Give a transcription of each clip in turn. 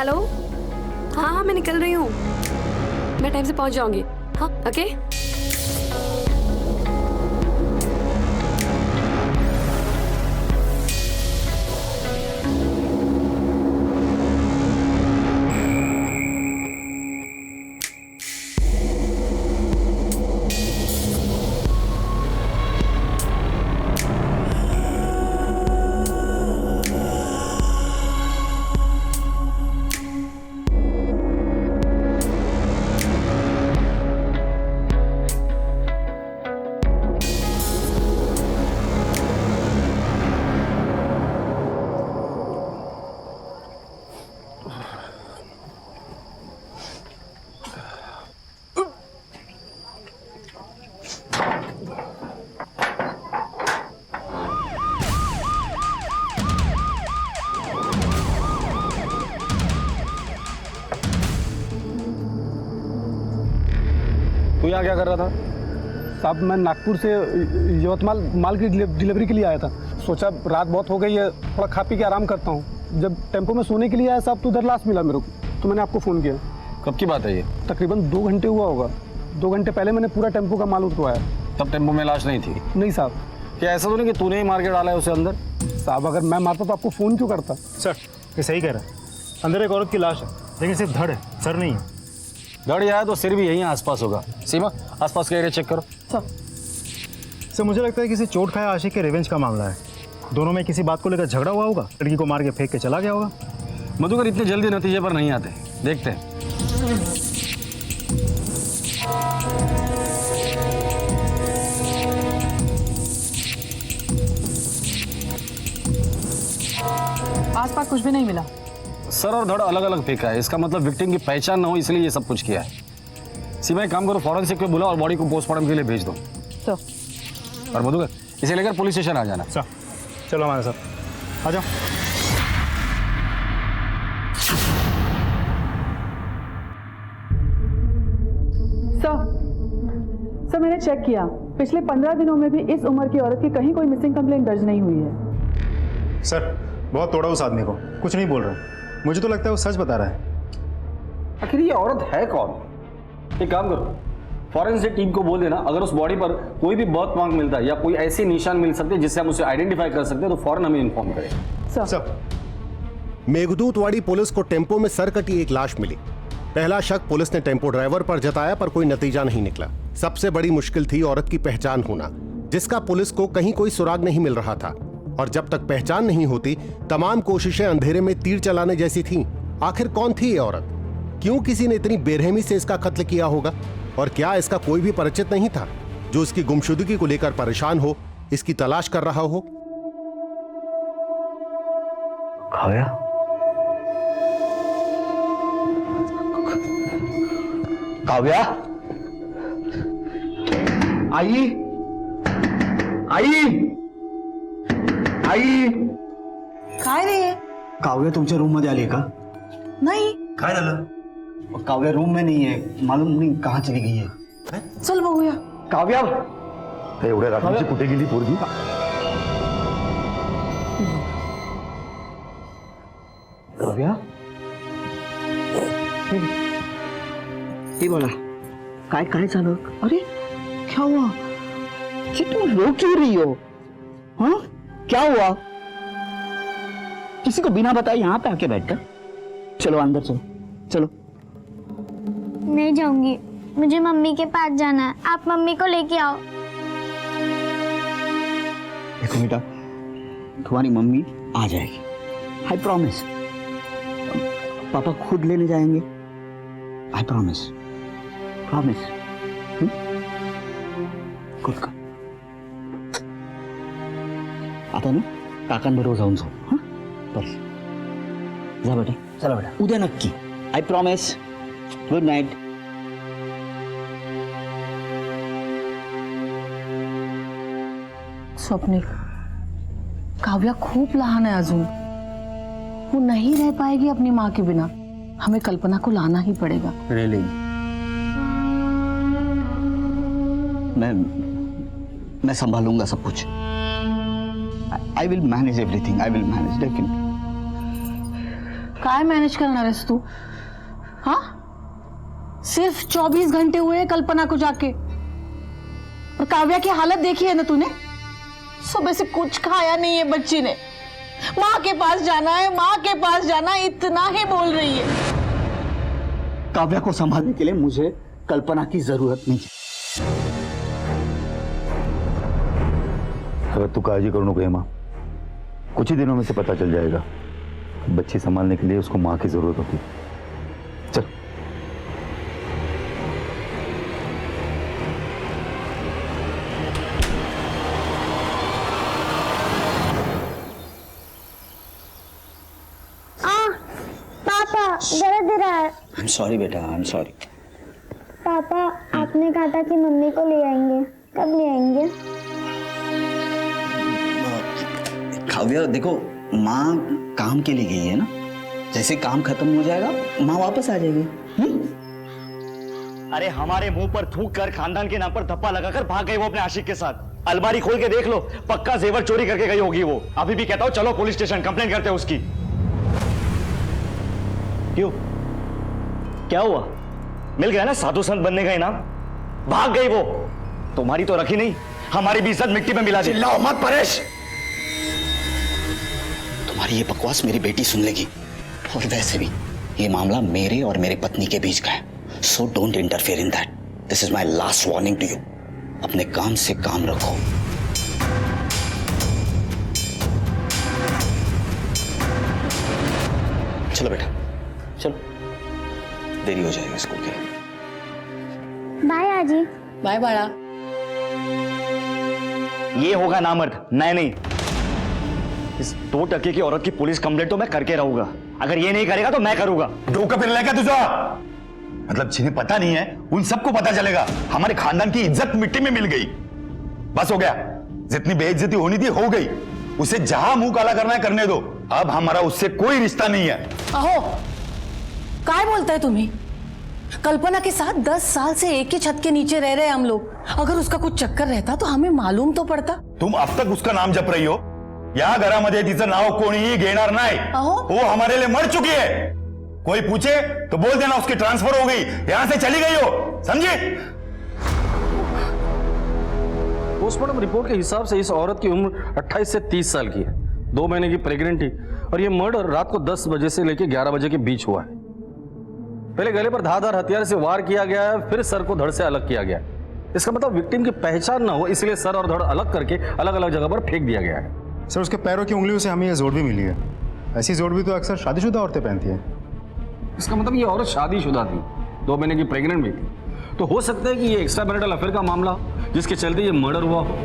Hello, हाँ हाँ मैं निकल रही हूँ, मैं टाइम से पहुँच जाऊँगी। हाँ ओके। तू यहाँ क्या कर रहा था? साहब मैं नागपुर से यवतमाल माल की डिलीवरी के लिए आया था। सोचा रात बहुत हो गई है, थोड़ा खा पी के आराम करता हूँ। जब टेम्पो में सोने के लिए आया साहब तो उधर लाश मिला मेरे को, तो मैंने आपको फ़ोन किया। कब की बात है ये? तकरीबन 2 घंटे हुआ होगा। 2 घंटे पहले मैंने पूरा टेम्पो का माल उठवाया। तब टेम्पो में लाश नहीं थी? नहीं साहब। क्या ऐसा तो नहीं कि तूने ही मार के डाला है उसे अंदर? साहब अगर मैं मारता तो आपको फ़ोन क्यों करता? सर ये सही कह रहा है, अंदर एक औरत की लाश है, लेकिन सिर्फ धड़ है, सर नहीं है। धड़ आया तो सिर भी यहीं आसपास होगा। सीमा आसपास का एरिया चेक करो। सर मुझे लगता है किसी चोट खाया आशिक के रिवेंज का मामला है। दोनों में किसी बात को लेकर झगड़ा हुआ होगा, लड़की को मार के फेंक के चला गया होगा। मधुकर इतने जल्दी नतीजे पर नहीं आते, देखते हैं। आसपास कुछ भी नहीं मिला। सर और धड़ अलग अलग फेंका है, इसका मतलब विक्टिम की पहचान न हो इसलिए ये सब कुछ किया है। सीमा एक काम करो, फॉरेंसिक को बुलाओ और बॉडी को पोस्टमार्टम के लिए भेज दो। तो और मधुकर इसे लेकर पुलिस स्टेशन आ जाना। सर चलो हमारे साथ आ जाओ। सर मैंने चेक किया, पिछले 15 दिनों में भी इस उम्र की औरत की कहीं कोई मिसिंग कंप्लेंट दर्ज नहीं हुई है। सर बहुत तोड़ा उस आदमी को, कुछ नहीं बोल रहा। मुझे तो लगता है वो सच बता रहा है। आखिर ये औरत है कौन? एक काम करो, फॉरेंसिक टीम को बोल देना अगर उस बॉडी पर कोई भी बर्थ मार्क मिलता है या कोई ऐसे निशान मिल सकते हैं जिससे हम उसे आइडेंटिफाई कर सकते हैं तो फौरन हमें इन्फॉर्म करें। सर मेघदूतवाड़ी पुलिस को टेम्पो में सर कटी एक लाश मिली। पहला शक पुलिस ने टेम्पो ड्राइवर पर जताया, पर कोई नतीजा नहीं निकला। सबसे बड़ी मुश्किल थी औरत की पहचान होना, जिसका पुलिस को कहीं कोई सुराग नहीं मिल रहा था। और जब तक पहचान नहीं होती, तमाम कोशिशें अंधेरे में तीर चलाने जैसी थीं। आखिर कौन थी ये औरत? क्यों किसी ने इतनी बेरहमी से इसका कत्ल किया होगा? और क्या इसका कोई भी परिचित नहीं था जो इसकी गुमशुदगी को लेकर परेशान हो, इसकी तलाश कर रहा हो? काव्या, काव्या, आई, आई, आई. काय रे? काव्या तुमच्या रूम मध्ये आली का? नाही. काय झालं? काव्या रूम में नहीं है, मालूम नहीं कहाँ चली गई है. चल बघूया. काव्या, एवढ्या रात्रीची कुठे गेली पोरगी? काव्या, हे बोला, काय काय झालं? अरे क्या हुआ? जी तुम रो क्यों रही हो? हाँ, क्या हुआ? किसी को बिना बताए यहाँ पे आके बैठकर? चलो अंदर चलो, चलो. नहीं जाऊंगी, मुझे मम्मी के पास जाना है। आप मम्मी को लेके आओ। देखो बेटा, तुम्हारी मम्मी आ जाएगी, आई प्रॉमिस. पापा खुद लेने जाएंगे, आई प्रॉमिस, प्रॉमिस. खुद का आता ना काकांबरोबर जाऊन जाऊ. हाँ बस, जा बेटा, चला बेटा, उद्या नक्की, I promise. Good night. Swapnil, Kavya खूप लहान है अजून, वो नहीं रह पाएगी अपनी माँ के बिना. हमें कल्पना को लाना ही पड़ेगा. रियली, मैं संभालूंगा सब कुछ. I will manage everything, I will manage. लेकिन काय मैनेज करना रेस तू? हाँ, सिर्फ 24 घंटे हुए हैं कल्पना को जाके, और काव्या की हालत देखी है ना तूने? सुबह से कुछ खाया नहीं है बच्ची ने। माँ के पास जाना है, माँ के पास जाना, इतना ही बोल रही है। काव्या को संभालने के लिए मुझे कल्पना की जरूरत नहीं है। अगर तू काळजी करू नको हेमा, कुछ ही दिनों में से पता चल जाएगा। बच्ची संभालने के लिए उसको माँ की जरूरत होती। चल। पापा दर्द दे रहा है। आई एम सॉरी बेटा, आई एम सॉरी। पापा आपने कहा था कि मम्मी को ले आएंगे, कब ले आएंगे? काव्या देखो, माँ काम के लिए गई है ना, जैसे काम खत्म हो जाएगा माँ वापस आ जाएगी। अरे हमारे मुंह पर थूक कर खानदान के नाम पर धप्पा लगाकर भाग गई वो अपने आशिक के साथ। अलमारी खोल के देख लो, पक्का जेवर चोरी करके गई होगी वो। अभी भी कहता हूँ चलो पुलिस स्टेशन कंप्लेंट करते हैं उसकी। क्यों, क्या हुआ? मिल गया ना साधु संत बनने का इनाम, भाग गई वो। तुम्हारी तो रखी नहीं, हमारी भी इज्जत मिट्टी में मिला दी। चिल्लाओ मत परेश, तुम्हारी ये बकवास मेरी बेटी सुन लेगी, और वैसे भी ये मामला मेरे और मेरे पत्नी के बीच का है, so don't interfere in that. This is my last warning to you. अपने काम से काम रखो। चलो बेटा, चलो, देरी हो जाएगी स्कूल के। बाय आजी। बाय बाड़ा। ये होगा नामर्द, मैं नहीं। इस 2% की औरत की पुलिस कंप्लेंट तो मैं करके रहूंगा, अगर ये नहीं करेगा तो मैं करूंगा। डोका फिर लेगा तुझा? मतलब जिन्हें पता नहीं है उन सबको पता चलेगा। हमारे खानदान की इज्जत मिट्टी में मिल गई, बस हो गया। जितनी बेइज्जती होनी थी हो गई, उसे जहां मुंह काला करना है करने दो। अब हमारा उससे कोई रिश्ता नहीं है। अहो, काय बोलता है तुम्ही? कल्पना के साथ 10 साल से एक ही छत के नीचे रह रहे हैं हम लोग। अगर उसका कुछ चक्कर रहता तो हमें मालूम तो पड़ता। तुम अब तक उसका नाम जप रही हो। या घरामध्ये तिचं नाव कोणीही घेणार नाही। अहो। वो हमारे लिए मर चुकी है। कोई पूछे तो बोल देना उसकी ट्रांसफर हो गई, यहां से चली गई हो, समझे? पोस्टमार्टम रिपोर्ट के हिसाब से इस औरत की उम्र 28 से 30 साल की है, 2 महीने की प्रेग्नेंट थी, और यह मर्डर रात को 10 बजे से लेकर 11 बजे के बीच हुआ है। पहले गले पर धारदार हथियार से वार किया गया है, फिर सर को धड़ से अलग किया गया है। इसका मतलब विक्टिम की पहचान ना हो, इसलिए सर और धड़ अलग करके अलग अलग जगह पर फेंक दिया गया है। सर, उसके पैरों की उंगलियों से हमें यह जोड़ भी मिली है। ऐसी जोड़ भी तो अक्सर शादीशुदा औरतें पहनती हैं। इसका मतलब ये औरत शादीशुदा थी, 2 महीने की प्रेग्नेंट भी थी, तो हो सकता है कि ये एक्स्ट्रा मैरिटल अफेयर का मामला हो, जिसके चलते ये मर्डर हुआ हो।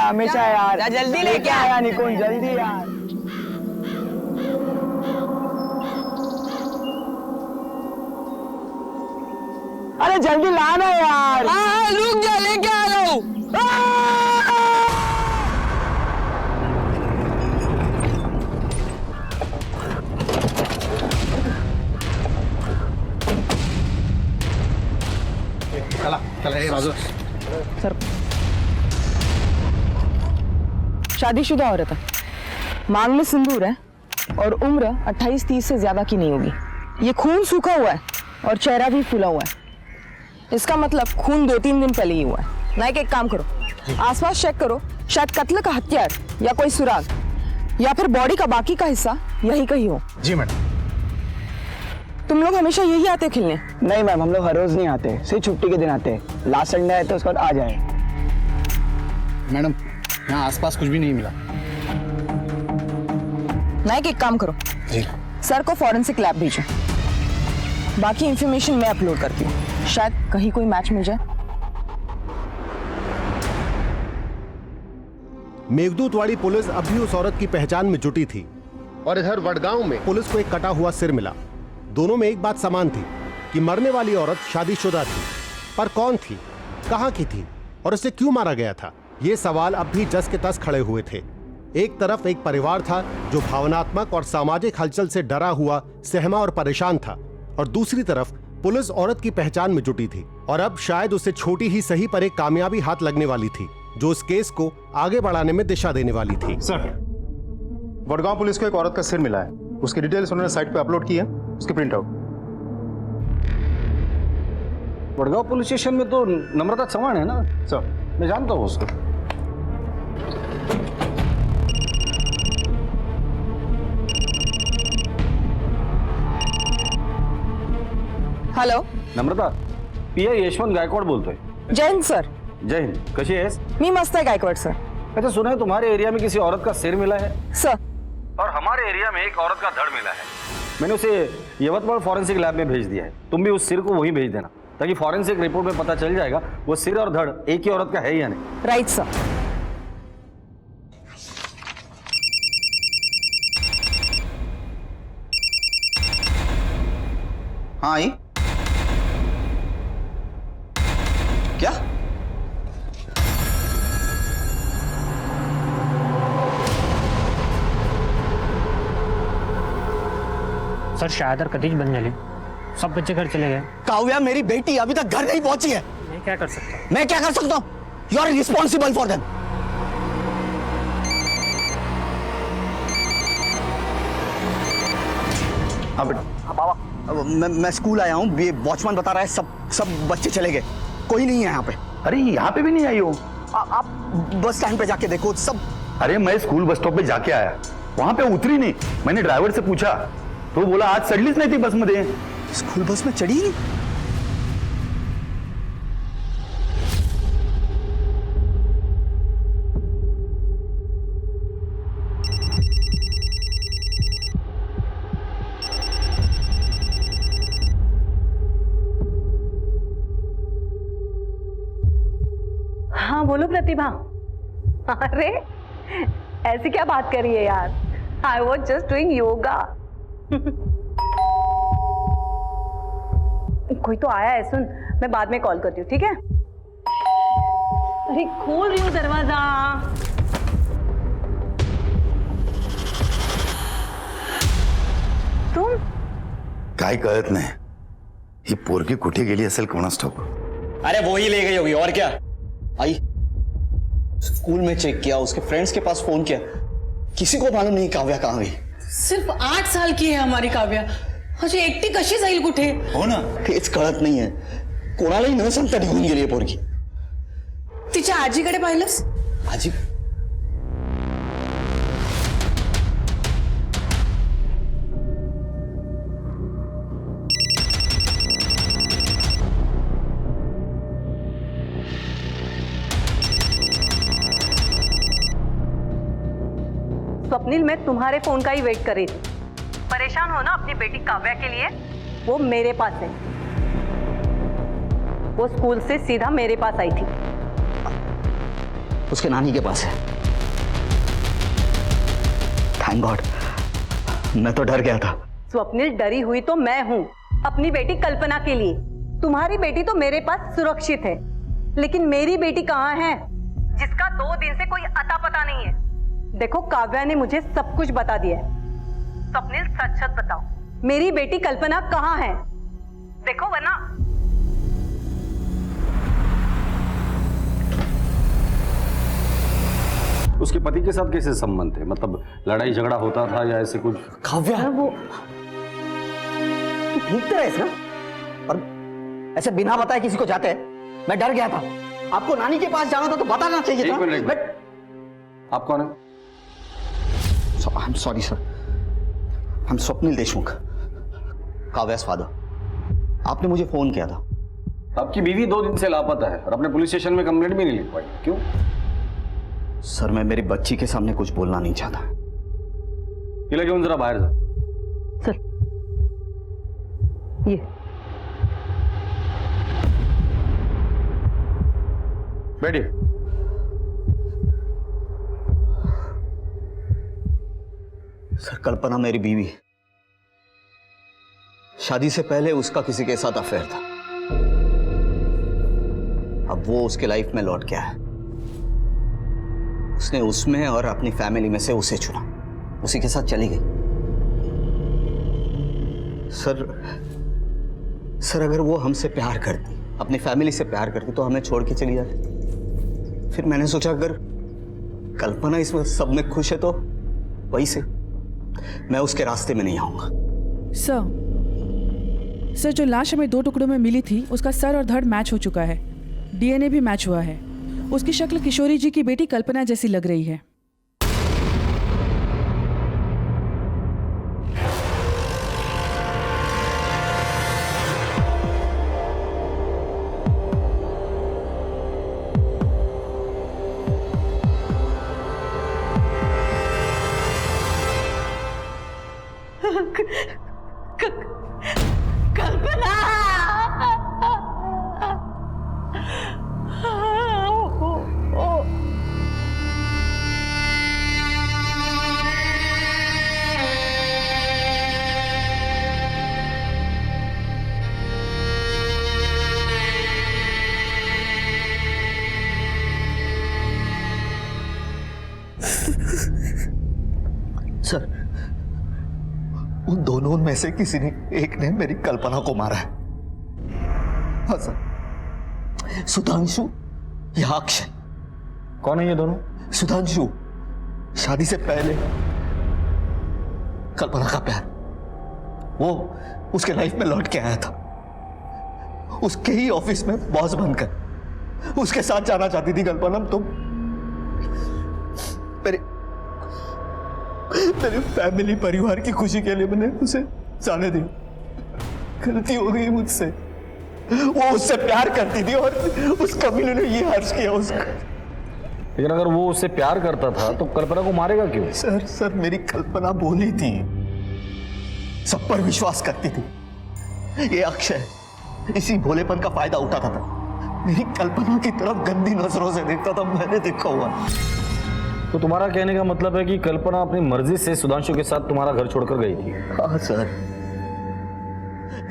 हमेशा यार जल्दी लेके आया निकुंज, जल्दी यार। अरे जल्दी लाना यार। रुक जा, लेके आ रहा हूँ। सर, शादीशुदा औरत है, मांग में सिंदूर है, और उम्र 28-30 से ज्यादा की नहीं होगी। ये खून सूखा हुआ है और चेहरा भी फूला हुआ है। इसका मतलब खून 2-3 दिन पहले ही हुआ है। नाइक, एक काम करो, आसपास चेक करो, शायद कत्ल का हथियार या कोई सुराग, या फिर बॉडी का बाकी का हिस्सा यही कहीं हो। जी मैडम। तुम लोग हमेशा यही आते हो खेलने? नहीं मैम, हम लोग हर रोज नहीं आते, सिर्फ छुट्टी के दिन आते हैं। लास्ट संडे आए तो उसके बाद आ जाए। मैडम, यहाँ आसपास कुछ भी नहीं मिला। नाइक, एक काम करो, सर को फॉरेंसिक लैब भेजो, बाकी इंफॉर्मेशन मैं अपलोड करती हूँ, शायद कहीं कोई मैच मिल जाए। मेघदूतवाड़ी पुलिस अब भी उस औरत की पहचान में जुटी थी, और इधर वडगांव में पुलिस को एक कटा हुआ सिर मिला। दोनों में एक बात समान थी कि मरने वाली औरत शादीशुदा थी, पर कौन थी, कहां की थी, और उसे क्यों मारा गया था, ये सवाल अब भी जस के तस खड़े हुए थे। एक तरफ एक परिवार था जो भावनात्मक और सामाजिक हलचल से डरा हुआ, सहमा और परेशान था, और दूसरी तरफ पुलिस औरत की पहचान में जुटी थी और अब शायद उसे छोटी ही सही पर एक कामयाबी हाथ लगने वाली थी जो इस केस को आगे बढ़ाने में दिशा देने वाली थी। सर, वडगांव पुलिस को एक औरत का सिर मिला है। उसकी डिटेल्स उन्होंने साइट पे अपलोड की है, उसकी print out. Wadgaon police station में तो नम्रता चौहान है ना? सर, मैं जानता हूँ उसको। हॅलो, नम्रता, पीआय यशवंत गायकवाड बोलतोय। जय हिंद सर. जय हिंद, कशी आहेस? मी मस्त आहे गायकवाड सर. अच्छा, सुना है तुम्हारे एरिया में किसी औरत का सिर मिला है? सर, और हमारे एरिया में एक औरत का धड़ मिला है। मैंने उसे यवतमाल फॉरेंसिक लैब में भेज दिया है। तुम भी उस सिर को वहीं भेज देना ताकि फॉरेंसिक रिपोर्ट में पता चल जाएगा वो सिर और धड़ एक ही औरत का है या नहीं। Right sir. हाँ आई क्या? सर शायद कतीज बन जाले, सब बच्चे घर चले गए। काव्या मेरी बेटी अभी तक घर नहीं पहुंची है। मैं क्या कर सकता हूँ? मैं क्या कर सकता हूँ? You are responsible for them. हाँ बेटा, हाँ बाबा, मैं स्कूल आया हूँ। ये वॉचमैन बता रहा है सब बच्चे चले गए, कोई नहीं है यहाँ पे। अरे यहाँ पे भी नहीं आई हो? आप बस स्टैंड पे जाके देखो सब। अरे मैं स्कूल बस स्टॉप पे जाके आया, वहां पे उतरी नहीं। मैंने ड्राइवर से पूछा तो बोला आज चढ़लीच नहीं थी बस मध्ये। स्कूल बस में चढ़ी नहीं? हाँ बोलो प्रतिभा। अरे ऐसी क्या बात कर रही है यार? I was just doing yoga. कोई तो आया है, सुन मैं बाद में कॉल करती हूँ, ठीक है? अरे खोल रही हूँ दरवाजा। तुम काय कळत नाही ही पोरगी कुठे गेली असेल कोणास ठाऊक। अरे वो ही ले गई होगी और क्या। आई स्कूल में चेक किया, उसके फ्रेंड्स के पास फोन किया, किसी को मालूम नहीं काव्या कहाँ गई। सिर्फ 8 साल की है हमारी काव्या, अशी एकटी कशी जाईल कुठे? हो ना, हेच कळत नाहीये, कोणालाही न सांगता निघून गेली पोरगी। तिच्या आजीकडे पाहिलंस? आजी? स्वप्निल, मैं तुम्हारे फोन का ही वेट कर रही थी। परेशान हो ना अपनी बेटी काव्या के लिए? वो मेरे पास है, वो स्कूल से सीधा मेरे पास आई थी। उसके नानी के पास है। थैंक गॉड, मैं तो डर गया था। स्वप्निल, डरी हुई तो मैं हूं अपनी बेटी कल्पना के लिए। तुम्हारी बेटी तो मेरे पास सुरक्षित है, लेकिन मेरी बेटी कहाँ है जिसका 2 दिन से कोई अता पता नहीं है? देखो, काव्या ने मुझे सब कुछ बता दिया है। स्वप्निल, सच सच बताओ, मेरी बेटी कल्पना कहाँ है? देखो वरना। उसके पति के साथ कैसे संबंध थे? मतलब लड़ाई झगड़ा होता था या ऐसे कुछ? काव्या, वो तू ठीक तरह है ना? और ऐसे बिना बताए किसी को जाते हैं? मैं डर गया था। आपको नानी के पास जाना था तो बताना चाहिए था। एक मिनट, आप कौन है? I am sorry sir, I am Swapnil Deshmukh, काव्या's फादर। आपने मुझे फोन किया था। आपकी बीवी 2 दिन से लापता है और अपने पुलिस स्टेशन में कंप्लेंट भी नहीं लिख पाई, क्यों? सर, मैं मेरी बच्ची के सामने कुछ बोलना नहीं चाहता। हिला घेऊन जरा बाहर जा। सर, ये बैठिए। सर, कल्पना मेरी बीवी है। शादी से पहले उसका किसी के साथ अफेयर था। अब वो उसके लाइफ में लौट गया है। उसने उसमें और अपनी फैमिली में से उसे चुना, उसी के साथ चली गई। सर, सर अगर वो हमसे प्यार करती, अपनी फैमिली से प्यार करती तो हमें छोड़ के चली जाती। फिर मैंने सोचा अगर कल्पना इसमें सब में खुश है तो वही से मैं उसके रास्ते में नहीं आऊंगा। सर जो लाश हमें 2 टुकड़ों में मिली थी उसका सर और धड़ मैच हो चुका है, डीएनए भी मैच हुआ है। उसकी शक्ल किशोरी जी की बेटी कल्पना जैसी लग रही है। कल्पना सर उन दोनों में से किसी ने एक ने मेरी कल्पना को मारा है। हाँ सर, सुधांशु या अक्षय। कौन है ये दोनों? सुधांशु शादी से पहले कल्पना का प्यार, वो उसके लाइफ में लौट के आया था। उसके ही ऑफिस में बॉस बनकर उसके साथ जाना चाहती थी कल्पना। तो मेरे फैमिली परिवार की खुशी के लिए मैंने उसे जाने दिया। गलती हो गई मुझसे। वो उससे प्यार करती थी और उस कमीने ने ये हर्ष किया उसका। लेकिन अगर वो उससे प्यार करता था तो कल्पना को मारेगा क्यों? सर मेरी कल्पना बोली थी, सब पर विश्वास करती थी। ये अक्षय इसी भोलेपन का फायदा उठाता था। मेरी कल्पना की तरफ गंदी नजरों से देखता था, मैंने देखा हुआ। तो तुम्हारा कहने का मतलब है कि कल्पना अपनी मर्जी से सुधांशु के साथ तुम्हारा घर छोड़कर गई थी? हाँ सर,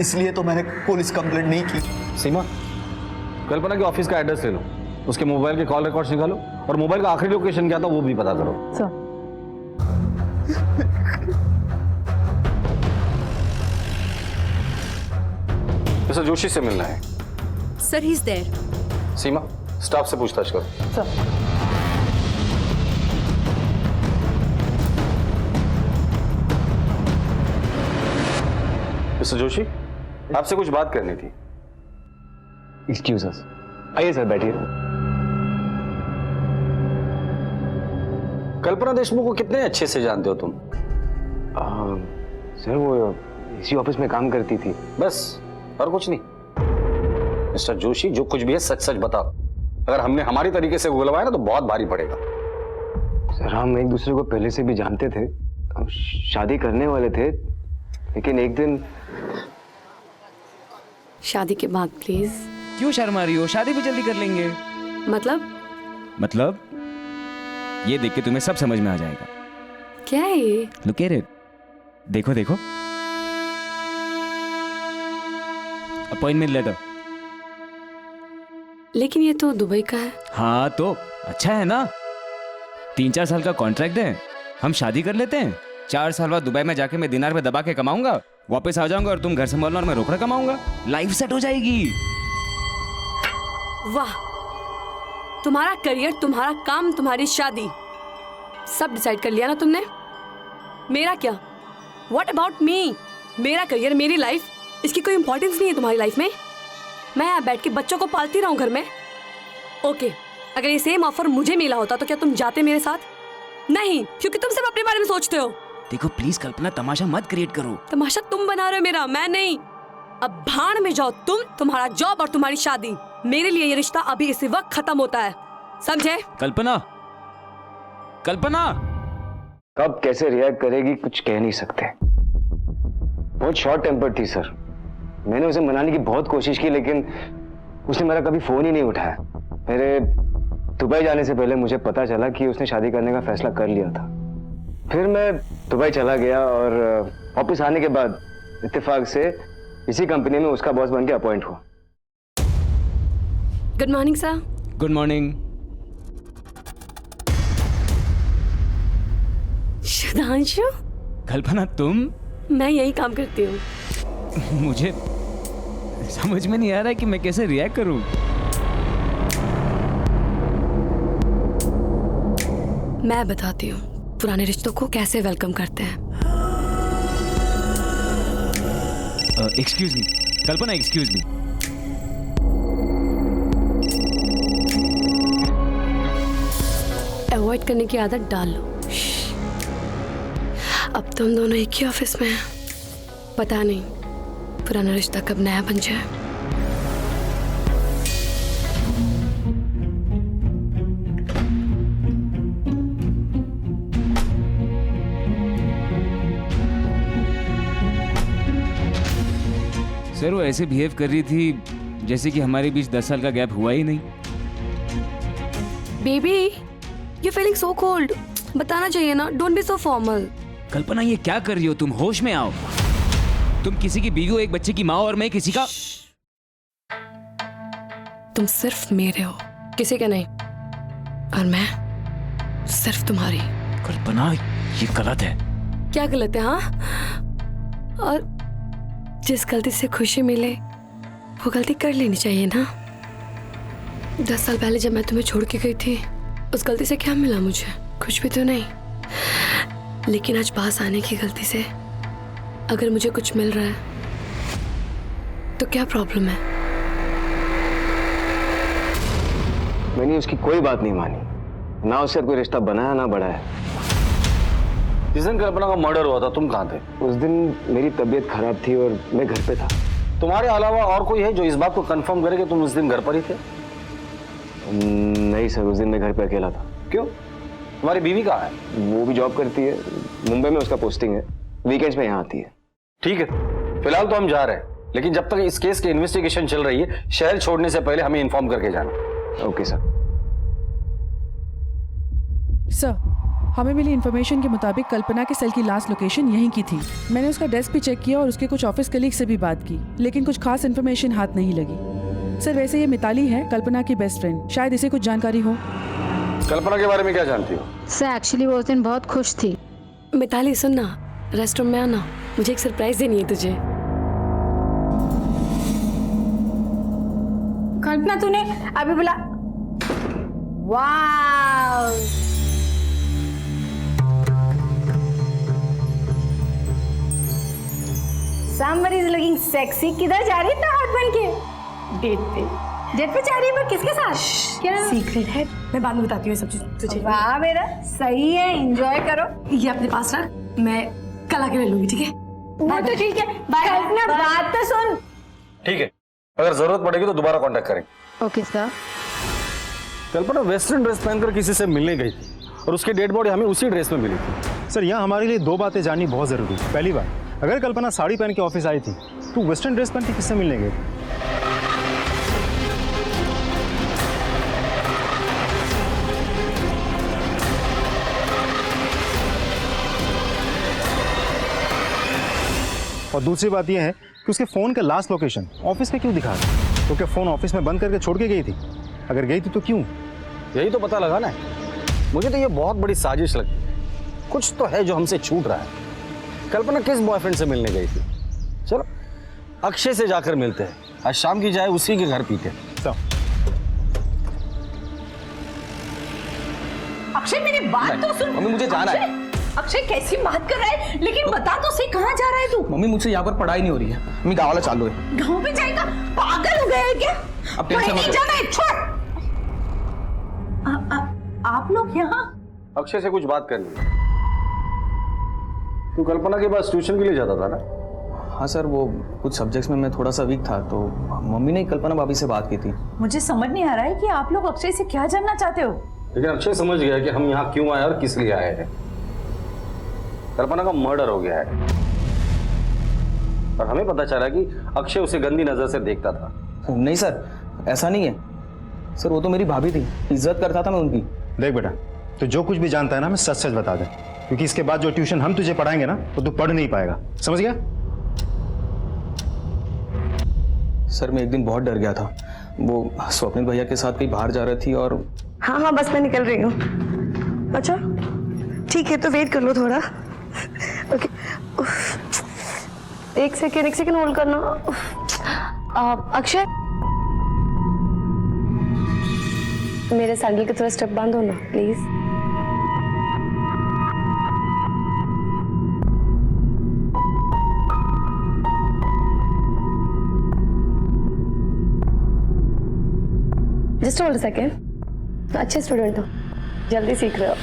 इसलिए तो मैंने पुलिस कंप्लेंट नहीं की। सीमा, कल्पना के ऑफिस का एड्रेस ले लो, उसके मोबाइल के कॉल रिकॉर्ड्स निकालो और मोबाइल का आखिरी लोकेशन क्या था वो भी पता करो। सर मिस्टर जोशी से मिलना है। Sir he is there. Seema, staff से पूछताछ करो। सर मिस्टर जोशी, आपसे कुछ बात करनी थी। एक्सक्यूज अस। आइए सर, बैठिए। कल्पना देशमुख को कितने अच्छे से जानते हो तुम? सर वो इसी ऑफिस में काम करती थी। बस, और कुछ नहीं? मिस्टर जोशी, जो कुछ भी है सच सच बताओ। अगर हमने हमारी तरीके से बुलवाया ना तो बहुत भारी पड़ेगा। सर हम एक दूसरे को पहले से भी जानते थे, हम शादी करने वाले थे, लेकिन एक दिन। शादी के बाद प्लीज। क्यों शर्मा रही हो? शादी भी जल्दी कर लेंगे। मतलब ये देख के तुम्हें सब समझ में आ जाएगा। क्या है ये? Look at it. देखो देखो, अपॉइंटमेंट लेटर। लेकिन ये तो दुबई का है। हाँ तो अच्छा है ना, 3-4 साल का कॉन्ट्रैक्ट है, हम शादी कर लेते हैं। 4 साल बाद दुबई में जाके मैं दिनार पे दबा के कमाऊंगा, वापस आ जाऊंगा और तुम घर संभालना और मैं रोकड़ा कमाऊंगा। लाइफ सेट हो जाएगी। वाह, तुम्हारा करियर, तुम्हारा काम, तुम्हारी शादी, सब डिसाइड कर लिया ना तुमने। मेरा क्या? What about me? मेरा करियर, मेरी लाइफ, इसकी कोई इंपॉर्टेंस नहीं है तुम्हारी लाइफ में? मैं यहाँ बैठ के बच्चों को पालती रहूं घर में? ओके, अगर ये सेम ऑफर मुझे मिला होता तो क्या तुम जाते मेरे साथ? नहीं, क्योंकि तुम सब अपने बारे में सोचते हो। देखो प्लीज कल्पना, तमाशा मत क्रिएट करो। तमाशा तुम बना रहे हो मेरा, मैं नहीं। अब भाड़ में जाओ तुम, तुम्हारा जॉब और तुम्हारी शादी। मेरे लिए ये रिश्ता अभी इसी वक्त खत्म होता है, समझे? कल्पना, कल्पना कब कैसे रिएक्ट करेगी कुछ कह नहीं सकते। बहुत शॉर्ट टेम्पर थी सर। मैंने उसे मनाने की बहुत कोशिश की, लेकिन उसने मेरा कभी फोन ही नहीं उठाया। मेरे दुबई जाने से पहले मुझे पता चला कि उसने शादी करने का फैसला कर लिया था। फिर मैं दुबई चला गया और वापस आने के बाद इत्तेफाक से इसी कंपनी में उसका बॉस बन के अपॉइंट हुआ। Good morning sir. Good morning. Sudhanshu? Kalpana तुम? मैं यही काम करती हूँ। मुझे समझ में नहीं आ रहा है कि मैं कैसे रिएक्ट करूं। मैं बताती हूँ पुराने रिश्तों को कैसे वेलकम करते हैं। एक्सक्यूज मी कल्पना, एक्सक्यूज मी। अवॉइड करने की आदत डाल लो। अब तुम दोनों एक ही ऑफिस में हैं। पता नहीं पुराना रिश्ता कब नया बन जाए। सर वो ऐसे बिहेव कर रही थी जैसे कि हमारे बीच 10 साल का गैप हुआ ही नहीं। Baby you feeling so cold, बताना चाहिए ना। Don't be so formal. Kalpana ये क्या कर रही हो तुम? होश में आओ। तुम किसी की बीवी हो, एक बच्चे की माँ, और मैं किसी का। तुम सिर्फ मेरे हो, किसी के नहीं। और मैं सिर्फ तुम्हारी। कल्पना ये गलत है। क्या गलत है? हाँ, और जिस गलती से खुशी मिले वो गलती कर लेनी चाहिए ना। 10 साल पहले जब मैं तुम्हें छोड़ के गई थी, उस गलती से क्या मिला मुझे? कुछ भी तो नहीं। लेकिन आज पास आने की गलती से अगर मुझे कुछ मिल रहा है तो क्या प्रॉब्लम है? मैंने उसकी कोई बात नहीं मानी, ना उससे कोई रिश्ता बनाया ना बढ़ाया। जिस दिन कल्पना का मर्डर हुआ था तुम कहाँ थे? उस दिन मेरी तबीयत खराब थी और मैं घर पे था। तुम्हारे अलावा और कोई है जो इस बात को कंफर्म करे कि तुम उस दिन घर पर ही थे? नहीं सर, उस दिन मैं घर पे अकेला था। क्यों? तुम्हारी बीवी कहाँ है? वो भी जॉब करती है, मुंबई में उसका पोस्टिंग है, वीकेंड्स में यहाँ आती है। ठीक है, फिलहाल तो हम जा रहे हैं, लेकिन जब तक इस केस की इन्वेस्टिगेशन चल रही है, शहर छोड़ने से पहले हमें इन्फॉर्म करके जाना। Okay sir. सर, हमें मिली इन्फॉर्मेशन के मुताबिक कल्पना के सेल की लास्ट लोकेशन यहीं की थी। मैंने उसका डेस्क भी चेक किया और उसके कुछ ऑफिस कलीग से भी बात की, लेकिन कुछ खास इन्फॉर्मेशन हाथ नहीं लगी। सर वैसे ये मिताली है, कल्पना की बेस्ट फ्रेंड, शायद इसे कुछ जानकारी हो। कल्पना के बारे में क्या जानती हो? सर एक्चुअली वो उस दिन बहुत खुश थी। मिताली सुन ना, रेस्टोरेंट में आना, मुझे एक सरप्राइज देनी है तुझे। कल्पना तूने अभी बोला वाव। Somebody is looking sexy। किधर जा रही है इतना हॉट बन के? डेट पे। डेट पे जा रही है पर किसके साथ? क्या सीक्रेट है, मैं बाद में बताती हूँ सब चीज तुझे। वाह मेरा सही है, एंजॉय करो। ये अपने पास रख, मैं कल आके ले लूंगी, ठीक है? वो तो ठीक है। कल्पना बात तो सुन। ठीक है, अगर जरूरत पड़ेगी तो दोबारा कांटेक्ट करेंगे। Okay sir. Kalpana western dress पहनकर किसी से मिलने गई थी और उसकी डेड बॉडी हमें उसी ड्रेस में मिली थी। सर यहाँ हमारे लिए दो बातें जाननी बहुत जरूरी है। पहली बात, अगर कल्पना साड़ी पहन के ऑफिस आई थी तो वेस्टर्न ड्रेस पहन के किससे मिलने गई? और दूसरी बात यह है कि उसके फोन का लास्ट लोकेशन ऑफिस में क्यों दिखा रहा? तो क्या फोन ऑफिस में बंद करके छोड़ के गई थी? अगर गई थी तो क्यों? यही तो पता लगा ना। मुझे तो ये बहुत बड़ी साजिश लगती है, कुछ तो है जो हमसे छूट रहा है। कल्पना किस बॉयफ्रेंड से मिलने गई थी? चलो अक्षय से जाकर मिलते हैं, आज शाम की चाय उसी के घर पीते हैं। अक्षय मेरी बात तो सुन। मम्मी मुझे जाना है। अक्षय कैसी बात कर रहा है? लेकिन बता तो सही, कहाँ जा रहा है तू? मम्मी मुझसे यहाँ पर पढ़ाई नहीं हो रही है, मम्मी गाँव वाला चालू है। गाँव पे जाएगा? पागल हो गया है क्या? अब टेंशन मत लो। जाना है, छोड़। आप लोग यहाँ? अक्षय से कुछ बात करनी है। तू कल्पना के पास ट्यूशन के लिए जाता था ना? हाँ सर, वो कुछ सब्जेक्ट्स में मैं थोड़ा सा वीक था, तो मम्मी ने कल्पना भाभी से बात की थी। मुझे समझ नहीं आ रहा है कि आप लोग अक्षय से क्या जानना चाहते हो? लेकिन अक्षय समझ गया कि हम यहाँ क्यों आए और किस लिए आए हैं। कल्पना का मर्डर हो गया है और हमें पता चला कि अक्षय उसे गंदी नजर से देखता था। नहीं सर, ऐसा नहीं है सर, वो तो मेरी भाभी थी, इज्जत करता था मैं उनकी। देख बेटा, तो जो कुछ भी जानता है ना, हमें सच सच बता दे, क्योंकि इसके बाद जो ट्यूशन हम तुझे पढ़ाएंगे ना, तो तू पढ़ नहीं पाएगा। समझ गया? सर मैं एक दिन बहुत डर गया था, वो स्वप्निल भैया के साथ कहीं बाहर जा रही थी और हाँ बस मैं निकल रही हूँ। अच्छा ठीक है, तो वेट कर लो थोड़ा। ओके, एक सेकेंड होल्ड करना। अक्षय, मेरे सैंडल के थोड़ा स्टेप बांध हो ना please. Just hold a second. अच्छे स्टूडेंट हो, जल्दी सीख रहे हो।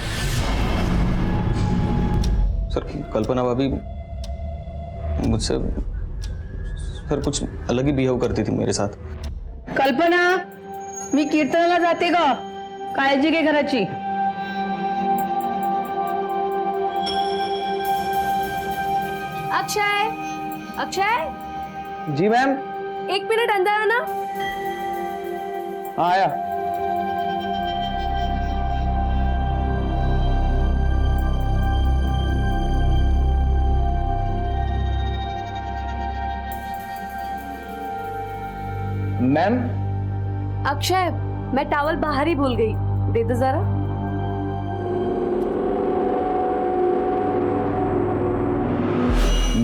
सर कल्पना भाभी मुझसे सर कुछ अलग ही बिहेव करती थी मेरे साथ। कल्पना, मी कीर्तनाला जाते का, काळजी घे घराची। अक्षय, अक्षय, जी मैम। 1 मिनट अंदर आना। हाँ आया। मैम। अक्षय, मैं टॉवल बाहर ही भूल गई, दे दो जरा।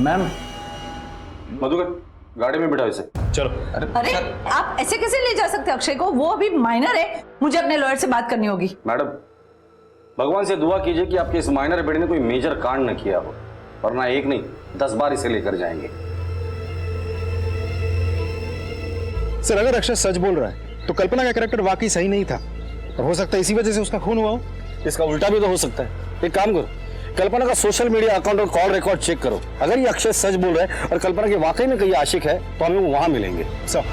मैम। मधुकर, गाड़ी में बिठाओ इसे। चलो। अरे आप ऐसे कैसे ले जा सकते अक्षय को? वो अभी माइनर है, मुझे अपने लॉयर से बात करनी होगी। मैडम, भगवान से दुआ कीजिए कि आपके इस माइनर बेटे ने कोई मेजर कांड न किया हो, वरना एक नहीं 10 बार इसे लेकर जाएंगे। सर अगर अक्षय सच बोल रहा है तो कल्पना का कैरेक्टर वाकई सही नहीं था, और हो सकता है इसी वजह से उसका खून हुआ हो। इसका उल्टा भी तो हो सकता है। एक काम करो, कल्पना का सोशल मीडिया अकाउंट और कॉल रिकॉर्ड चेक करो। अगर ये अक्षय सच बोल रहा है और कल्पना के वाकई में कहीं आशिक है तो हमें वहां मिलेंगे। सर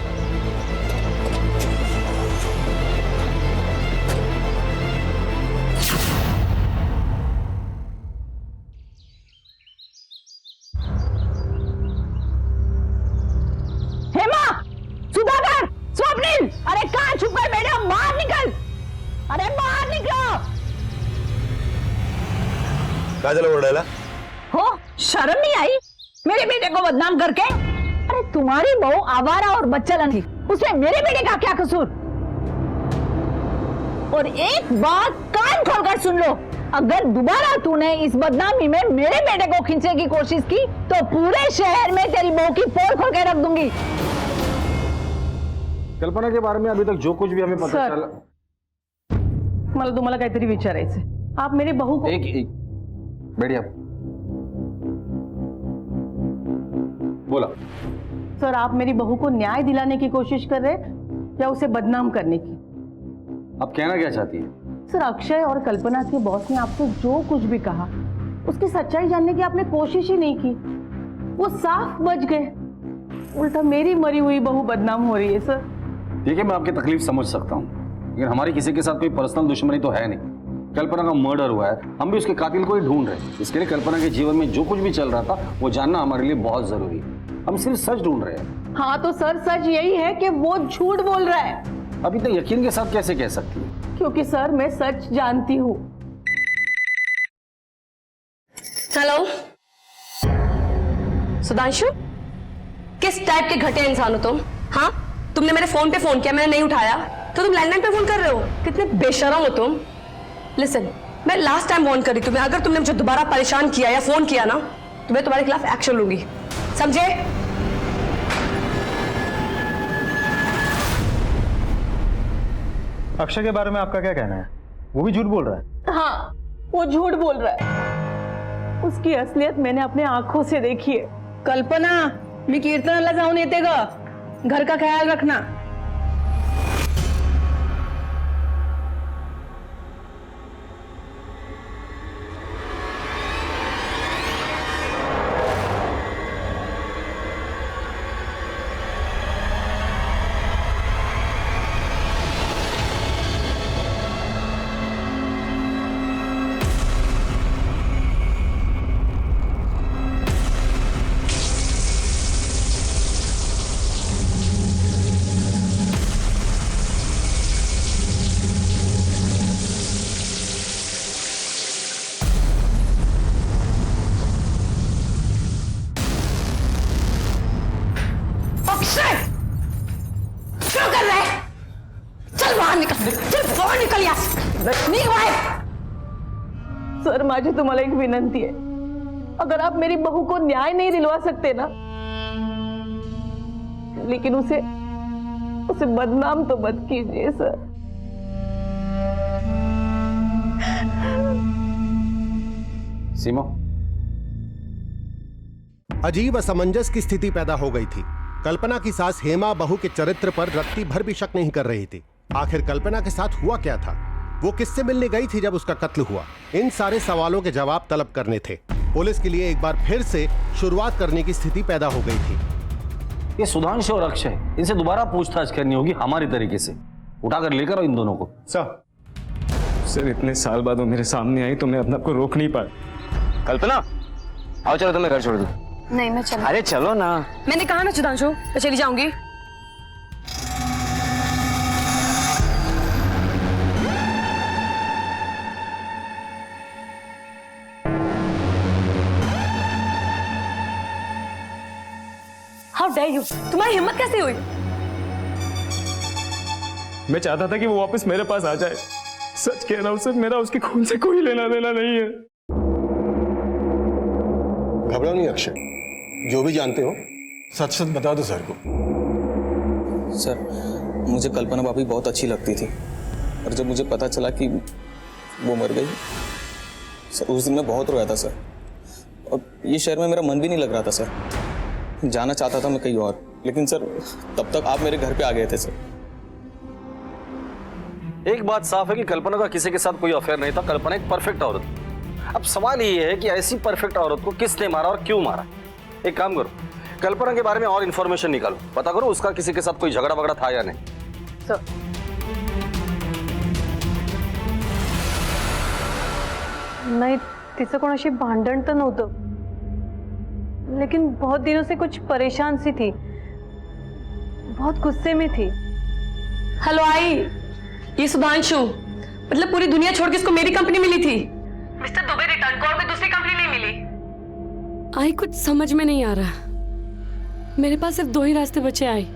हेमा, सुधाकर, स्वप्निल, अरे कहाँ छुप गए मैडम? बाहर निकल, अरे बाहर निकलो। काजल ओरडायला हो, शर्म नहीं आई मेरे बेटे को बदनाम करके? अरे तुम्हारी बहू आवारा और बच्चलन थी, उसमें मेरे बेटे का क्या कसूर? और एक बात कान खोलकर सुन लो, अगर दोबारा तूने इस बदनामी में मेरे बेटे को खींचने की कोशिश की तो पूरे शहर में तेरी बहू की पोल खोल के रख दूंगी। कल्पना के बारे में अभी तक जो कुछ भी हमें पता चला। मला तुम्हाला काहीतरी विचारायचंय। आप मेरे बहू को एक बढ़िया बोला। सर, आप मेरी बहू को न्याय दिलाने की कोशिश कर रहे हैं या उसे बदनाम करने की? आप कहना क्या चाहती है? सर, अक्षय और कल्पना के बॉस ने आपसे जो कुछ भी कहा उसकी सच्चाई जानने की आपने कोशिश ही नहीं की। वो साफ बच गए, उल्टा मेरी मरी हुई बहू बदनाम हो रही है। सर देखिए, मैं आपकी तकलीफ समझ सकता हूँ, लेकिन हमारी किसी के साथ कोई पर्सनल दुश्मनी तो है नहीं। कल्पना का मर्डर हुआ है, हम भी उसके कातिल को ही ढूंढ रहे हैं। इसके लिए कल्पना के जीवन में जो कुछ भी चल रहा था वो जानना हमारे लिए बहुत जरूरी है। हम सिर्फ सच ढूंढ रहे हैं। हाँ तो सर, सच यही है कि वो झूठ बोल रहा है। अभी तक यकीन के साथ कैसे कह सकती है? क्योंकि सर मैं सच जानती हूँ। हेलो सुधांशु, किस टाइप के घटिया इंसान हो तुम? हाँ, तुमने मेरे फोन पे फोन किया, मैंने नहीं उठाया तो तुम लैंडलाइन पे फोन कर रहे हो। कितने बेशरम हो तुम। लिसन, मैं लास्ट टाइम वार्न करी तुम्हें, अगर तुमने मुझे दोबारा परेशान किया या फोन किया ना तो मैं तुम्हारे खिलाफ एक्शन लूंगी, समझे? अक्षय के बारे में आपका क्या कहना है? वो भी झूठ बोल रहा है? हाँ, वो झूठ बोल रहा है। उसकी असलियत मैंने अपने आंखों से देखी है। कल्पना, मी कीर्तनाला जाऊन येते ग, घर का ख्याल रखना। क्या कर रहा है? चल बाहर निकल, चल बाहर निकल यहाँ। सर, माझी तुम्हाला एक विनंती है, अगर आप मेरी बहू को न्याय नहीं दिलवा सकते ना लेकिन उसे बदनाम तो मत कीजिए सर। सीमा, अजीब असमंजस की स्थिति पैदा हो गई थी। कल्पना की सास हेमा बहू के चरित्र पर रत्ती भर भी शक नहीं कर रही थी। आखिर कल्पना के साथ हुआ क्या था? वो किससे मिलने गई थी जब उसका कत्ल हुआ? इन सारे सवालों के जवाब तलब करने थे। पुलिस के लिए एक बार फिर से शुरुआत करने की स्थिति पैदा हो गई थी। ये सुधांशु और अक्षय, इनसे दोबारा पूछताछ करनी होगी हमारी तरीके से। उठाकर लेकर आओ इन दोनों को। सर इतने साल बाद वो मेरे सामने आई तो मैं अपने आप को रोक नहीं पाया। कल्पना आओ चलो, तुम्हें घर छोड़ दूं। नहीं मैं चलो। अरे चलो ना। मैंने कहा ना सुधांशु, मैं चली जाऊंगी। हाउ डेयर यू, तुम्हारी हिम्मत कैसे हुई? मैं चाहता था कि वो वापस मेरे पास आ जाए। सच कह रहा हूं सर, मेरा उसके खून से कोई लेना देना नहीं है। घबराओ नहीं अक्षय, जो भी जानते हो सच सच बता दो सर को। सर मुझे कल्पना भाभी बहुत अच्छी लगती थी, और जब मुझे पता चला कि वो मर गई सर, उस दिन मैं बहुत रोया था सर। और ये शहर में मेरा मन भी नहीं लग रहा था सर। जाना चाहता था मैं कहीं और, लेकिन सर तब तक आप मेरे घर पे आ गए थे सर। एक बात साफ है कि कल्पना का किसी के साथ कोई अफेयर नहीं था। कल्पना एक परफेक्ट औरत। अब सवाल ये है कि ऐसी परफेक्ट औरत को किसने मारा और क्यों मारा। एक काम करो, कल्पना के बारे में और इंफॉर्मेशन निकालो, पता करो उसका किसी के साथ कोई झगड़ा वगड़ा था या नहीं। सर नाही, तिचं कोणाशी भांडण तर नव्हतं, लेकिन बहुत दिनों से कुछ परेशान सी थी, बहुत गुस्से में थी। हेलो आई, ये सुधांशु, मतलब पूरी दुनिया छोड़ के इसको मेरी कंपनी मिली थी। मिस्टर दुबे रिटर्न को, और कोई दूसरी कंपनी नहीं मिली। आई कुछ समझ में नहीं आ रहा। मेरे पास सिर्फ दो ही रास्ते बचे आई,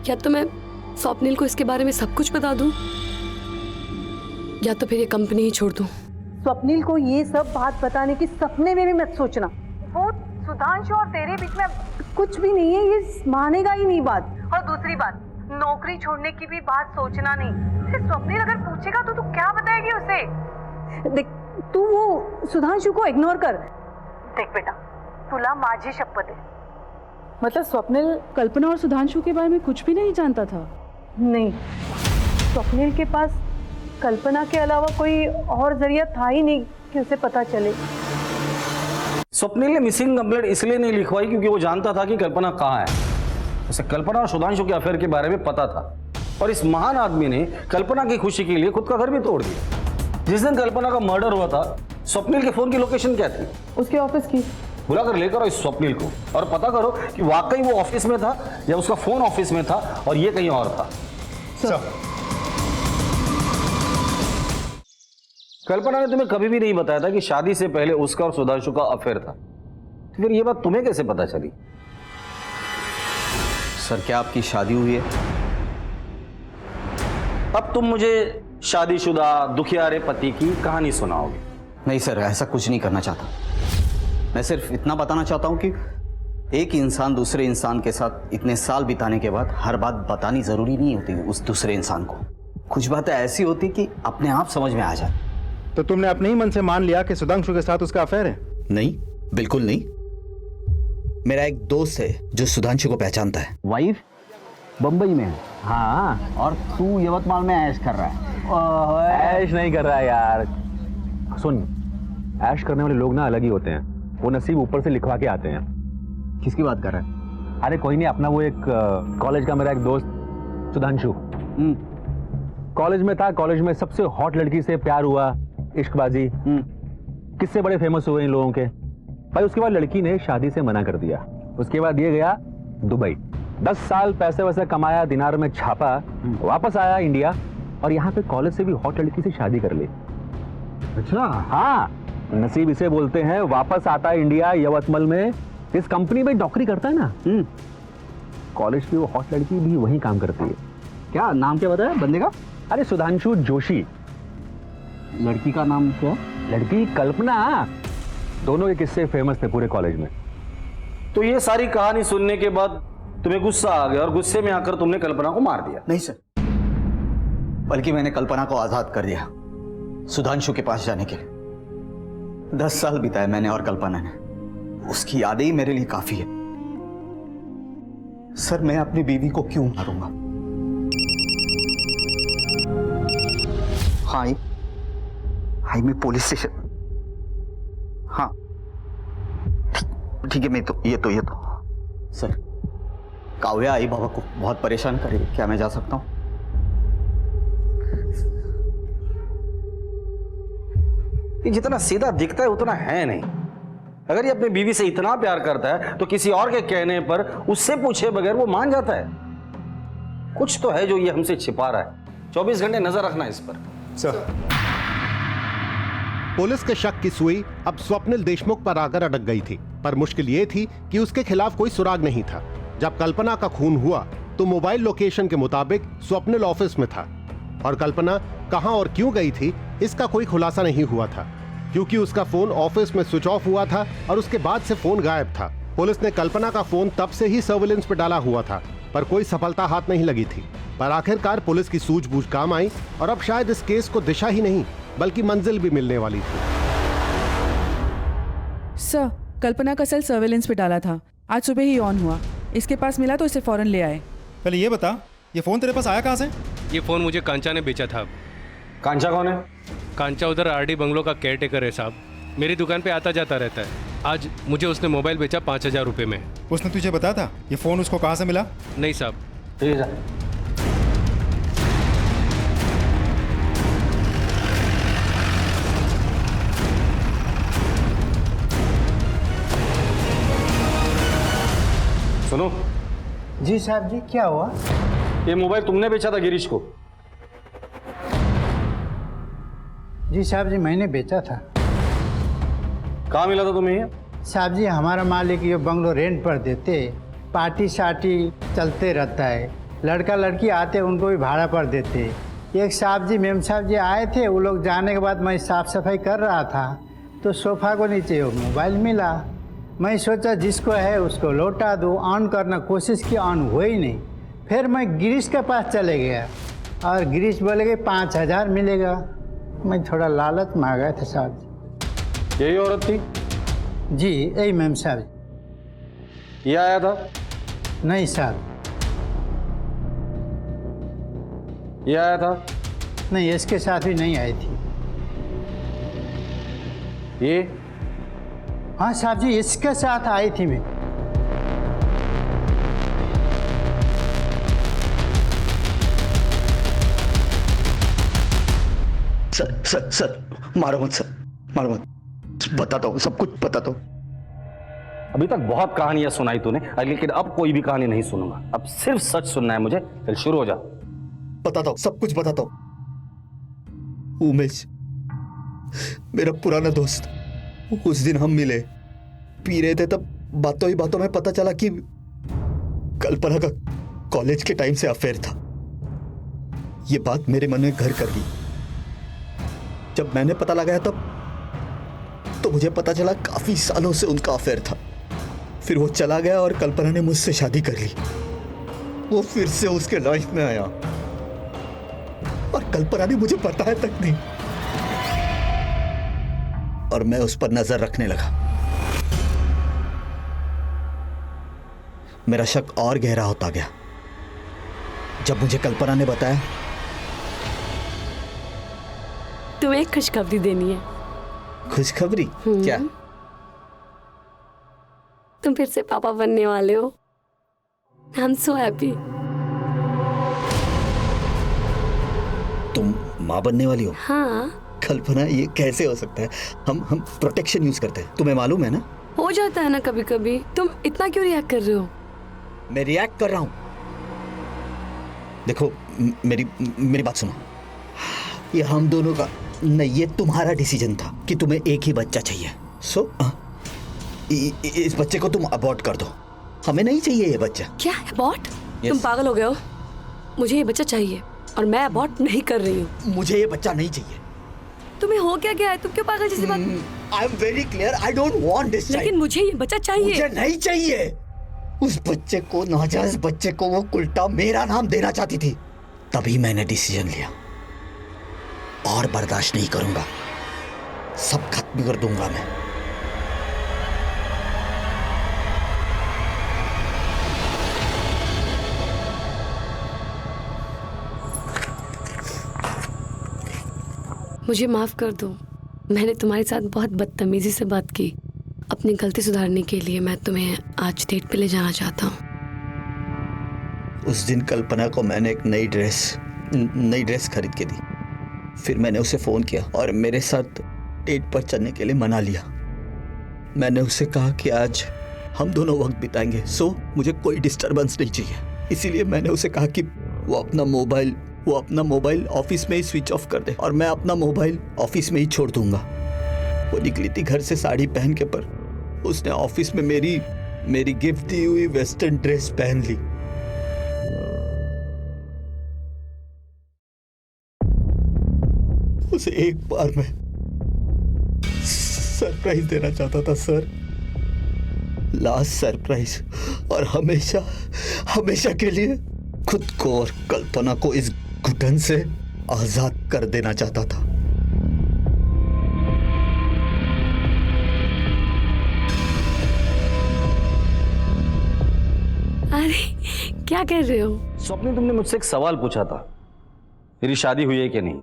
या तो मैं स्वप्निल को इसके बारे में सब कुछ बता दूं, या तो फिर ये कंपनी ही छोड़ दूं। स्वप्निल को ये सब बात बताने की सपने में भी मत सोचना। वो सुधांशु और तेरे बीच में कुछ भी नहीं है, ये मानेगा ही नहीं बात। और दूसरी बात, नौकरी छोड़ने की भी बात सोचना नहीं। फिर स्वप्निल अगर पूछेगा तो तू क्या बताएगी उसे? देख, तू वो सुधांशु को इग्नोर कर। देख बेटा, तुला माझी शपथ है। मतलब स्वप्निल कल्पना और सुधांशु के बारे में कुछ भी नहीं जानता था? नहीं, स्वप्निल के पास कल्पना के अलावा कोई और जरिया था ही नहीं कि उसे पता चले। स्वप्निल ने मिसिंग कंप्लेंट इसलिए नहीं लिखवाई क्योंकि वो जानता था कि कल्पना कहाँ है। उसे कल्पना और सुधांशु के अफेयर के बारे में पता था, और इस महान आदमी ने कल्पना की खुशी के लिए खुद का घर भी तोड़ दिया। जिस दिन कल्पना का मर्डर हुआ था, स्वप्निल के फोन की लोकेशन क्या थी? उसके ऑफिस की। बुलाकर लेकर आओ इस स्वप्निल को और पता करो कि वाकई वो ऑफिस में था या उसका फोन ऑफिस में था और ये कहीं और था। कल्पना ने तुम्हें कभी भी नहीं बताया था कि शादी से पहले उसका और सुधांशु का अफेयर था, तो फिर ये बात तुम्हें कैसे पता चली? सर क्या आपकी शादी हुई है? अब तुम मुझे शादीशुदा दुखियारे पति की कहानी सुनाओगे? नहीं सर, ऐसा कुछ नहीं करना चाहता। मैं सिर्फ इतना बताना चाहता हूं कि एक इंसान दूसरे इंसान के साथ इतने साल बिताने के बाद हर बात बतानी जरूरी नहीं होती उस दूसरे इंसान को। कुछ बातें ऐसी होती कि अपने आप समझ में आ जाए। तो तुमने अपने ही मन से मान लिया कि सुधांशु के साथ उसका अफेयर है? नहीं, बिल्कुल नहीं। मेरा एक दोस्त है जो सुधांशु को पहचानता है। वाइफ बंबई में है। हाँ, और तू यवतमाल में ऐश कर रहा है। ऐश नहीं कर रहा है यार। सुन, ऐश करने वाले लोग ना अलग ही होते हैं, वो नसीब ऊपर से लिखवा के आते हैं। किसकी बात कर रहा है? अरे कोई नहीं, अपना वो एक कॉलेज का मेरा एक दोस्त सुधांशु कॉलेज में था। कॉलेज में सबसे हॉट लड़की से प्यार हुआ, इश्कबाजी, किससे बड़े फेमस हुए इन लोगों के भाई। उसके बाद लड़की ने शादी से मना कर दिया। उसके बाद ये गया दुबई, 10 साल पैसे वैसे कमाया, दिनार में छापा, वापस आया इंडिया और यहाँ पे कॉलेज से भी हॉट लड़की से शादी कर ली। अच्छा? हाँ, नसीब इसे बोलते हैं। वापस आता है इंडिया, यवतमाल में इस कंपनी में नौकरी करता है ना। कॉलेज की वो हॉट लड़की भी वहीं काम करती है। क्या नाम क्या बताया बंदे का? अरे सुधांशु जोशी। लड़की का नाम क्या? लड़की कल्पना। दोनों के किस्से फेमस थे पूरे कॉलेज में। तो ये सारी कहानी सुनने के बाद तुम्हें गुस्सा आ गया और गुस्से में आकर तुमने कल्पना को मार दिया। नहीं सर, बल्कि मैंने कल्पना को आजाद कर दिया सुधांशु के पास जाने के लिए। 10 साल बिताए मैंने और कल्पना ने, उसकी यादें ही मेरे लिए काफी है। सर मैं अपनी बीवी को क्यों मारूंगा? हाई मैं पुलिस स्टेशन। हाँ ठीक है, मैं तो ये तो सर, काव्या आई बाबा को बहुत परेशान करेगी, क्या मैं जा सकता हूं? ये जितना सीधा दिखता है उतना है नहीं। अगर ये अपनी बीवी से इतना प्यार करता है तो किसी और के कहने पर उससे पूछे बगैर वो मान जाता है। कुछ तो है जो ये हमसे छिपा रहा है। 24 घंटे नजर रखना इस पर। सर, पुलिस के शक की सुई अब स्वप्निल देशमुख पर आकर अटक गई थी, पर मुश्किल ये थी कि उसके खिलाफ कोई सुराग नहीं था। जब कल्पना का खून हुआ तो मोबाइल लोकेशन के मुताबिक स्वप्निल ऑफिस में था और कल्पना कहां और क्यों गई थी इसका कोई खुलासा नहीं हुआ था, क्योंकि उसका फोन ऑफिस में स्विच ऑफ हुआ था और उसके बाद से फोन गायब था। पुलिस ने कल्पना का फोन तब से ही सर्विलेंस पर डाला हुआ था, पर कोई सफलता हाथ नहीं लगी थी। पर आखिरकार पुलिस की सूझबूझ काम आई और अब शायद इस केस को दिशा ही नहीं बल्कि मंजिल भी मिलने वाली थी। सर, कल्पना का सेल सर्वेलेंस पे डाला था, आज सुबह ही ऑन हुआ। इसके पास मिला तो इसे फौरन ले आए। पहले ये बता, ये फोन तेरे पास आया कहाँ से? ये फोन मुझे कांचा ने बेचा था। कांचा कौन है? कांचा उधर आरडी बंगलो का केयरटेकर है साहब, मेरी दुकान पे आता जाता रहता है। आज मुझे उसने मोबाइल बेचा 5000 रुपये में। उसने तुझे बताया था ये फोन उसको कहाँ से मिला? नहीं साहब। ठीक है, सुनो। जी साहब जी, क्या हुआ? ये मोबाइल तुमने बेचा था गिरीश को? जी साहब जी, मैंने बेचा था। कहाँ मिला था तुम्हें ये? साहब जी, हमारा मालिक ये बंगलो रेंट पर देते, पार्टी शार्टी चलते रहता है, लड़का लड़की आते उनको भी भाड़ा पर देते। एक साहब जी मेम साहब जी आए थे, वो लोग जाने के बाद मैं साफ सफाई कर रहा था तो सोफा को नीचे मोबाइल मिला। मैं सोचा जिसको है उसको लौटा दूँ, ऑन करना कोशिश की, ऑन हुआ ही नहीं। फिर मैं गिरीश के पास चले गया और गिरीश बोले कि 5000 मिलेगा। मैं थोड़ा लालच मांगा था साहब जी। यही औरत थी? जी यही मैम साहब जी। ये आया था? नहीं साहब। ये आया था? नहीं, इसके साथ भी नहीं आई थी। ये? हाँ साहब जी, इसके साथ आई थी मैं। सर मारो मत सर, मारो मत, बताता हूँ, सब कुछ बताता हूँ। अभी तक बहुत कहानियां सुनाई तूने, लेकिन अब कोई भी कहानी नहीं सुनूंगा। अब सिर्फ सच सुनना है मुझे। चल शुरू हो जा। बताता हूँ, सब कुछ बताता हूँ। उमेश मेरा पुराना दोस्त, उस दिन हम मिले, पी रहे थे, तब बातों ही बातों में पता चला कि कल्पना का कॉलेज के टाइम से अफेयर था। ये बात मेरे मन में घर कर गई। जब मैंने पता लगाया तब तो मुझे पता चला काफी सालों से उनका अफेयर था। फिर वो चला गया और कल्पना ने मुझसे शादी कर ली। वो फिर से उसके लाइफ में आया और कल्पना ने मुझे बताया तक नहीं, और मैं उस पर नजर रखने लगा। मेरा शक और गहरा होता गया जब मुझे कल्पना ने बताया। तुम्हें एक खुशखबरी देनी है। खुशखबरी? क्या? तुम फिर से पापा बनने वाले हो। I am so happy. तुम माँ बनने वाली हो? हाँ। कल्पना, ये कैसे हो सकता है? हम प्रोटेक्शन यूज करते हैं, तुम्हें मालूम है ना? हो जाता है ना कभी कभी। तुम इतना क्यों रिएक्ट कर रहे हो? मैं रिएक्ट कर रहा हूं? देखो मेरी बात सुनो। ये हम दोनों का नहीं, ये तुम्हारा डिसीजन था कि तुम्हें एक ही बच्चा चाहिए। इस बच्चे को तुम अबॉर्ट कर दो। हमें नहीं चाहिए ये बच्चा। क्या अबॉर्ट? तुम पागल हो गए हो? मुझे ये बच्चा चाहिए और मैं अबॉर्ट नहीं कर रही हूँ। मुझे ये बच्चा नहीं चाहिए। तुम्हें हो क्या गया है? तुम क्यों पागल जैसी बात? I am very clear, I don't want this child. लेकिन मुझे ये बच्चा चाहिए। मुझे नहीं चाहिए। उस बच्चे को, नाजायज बच्चे को वो उल्टा मेरा नाम देना चाहती थी। तभी मैंने डिसीजन लिया, और बर्दाश्त नहीं करूंगा, सब खत्म कर दूंगा मैं। मुझे माफ कर दो, मैंने तुम्हारे साथ बहुत बदतमीजी से बात की। अपनी गलती सुधारने के लिए मैं तुम्हें आज डेट पे ले जाना चाहता हूँ। उस दिन कल्पना को मैंने एक नई ड्रेस खरीद के दी। फिर मैंने उसे फोन किया और मेरे साथ डेट पर चलने के लिए मना लिया। मैंने उसे कहा कि आज हम दोनों वक्त बिताएंगे, सो मुझे कोई डिस्टरबेंस नहीं चाहिए। इसीलिए मैंने उसे कहा कि वो अपना मोबाइल ऑफिस में ही स्विच ऑफ कर दे और मैं अपना मोबाइल ऑफिस में ही छोड़ दूंगा। वो निकली थी घर से साड़ी पहन के, पर उसने ऑफिस में मेरी गिफ्ट दी हुई वेस्टर्न ड्रेस पहन ली। उसे एक बार मैं सरप्राइज देना चाहता था सर, लास्ट सरप्राइज, और हमेशा के लिए खुद को और कल्पना को इस घुटन से आजाद कर देना चाहता था। अरे क्या कह रहे हो? स्वप्नी, तुमने मुझसे एक सवाल पूछा था, मेरी शादी हुई है कि नहीं?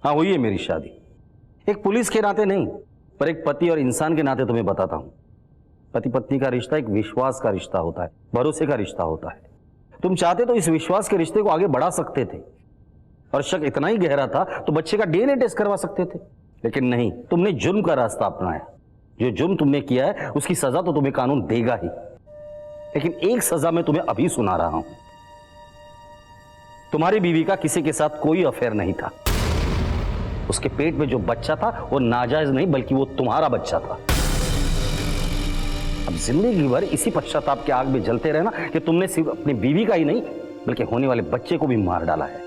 हाँ, हुई है मेरी शादी। एक पुलिस के नाते नहीं, पर एक पति और इंसान के नाते तुम्हें बताता हूं। पति पत्नी का रिश्ता एक विश्वास का रिश्ता होता है, भरोसे का रिश्ता होता है। तुम चाहते तो इस विश्वास के रिश्ते को आगे बढ़ा सकते थे, और शक इतना ही गहरा था तो बच्चे का डीएनए टेस्ट करवा सकते थे, लेकिन नहीं, तुमने जुर्म का रास्ता अपनाया। जो जुर्म तुमने किया है उसकी सजा तो तुम्हें कानून देगा ही, लेकिन एक सजा मैं तुम्हें अभी सुना रहा हूं। तुम्हारी बीवी का किसी के साथ कोई अफेयर नहीं था। उसके पेट में जो बच्चा था वो नाजायज नहीं, बल्कि वो तुम्हारा बच्चा था। अब जिंदगी भर इसी पश्चाताप के आग में जलते रहना कि तुमने सिर्फ अपनी बीवी का ही नहीं, बल्कि होने वाले बच्चे को भी मार डाला है।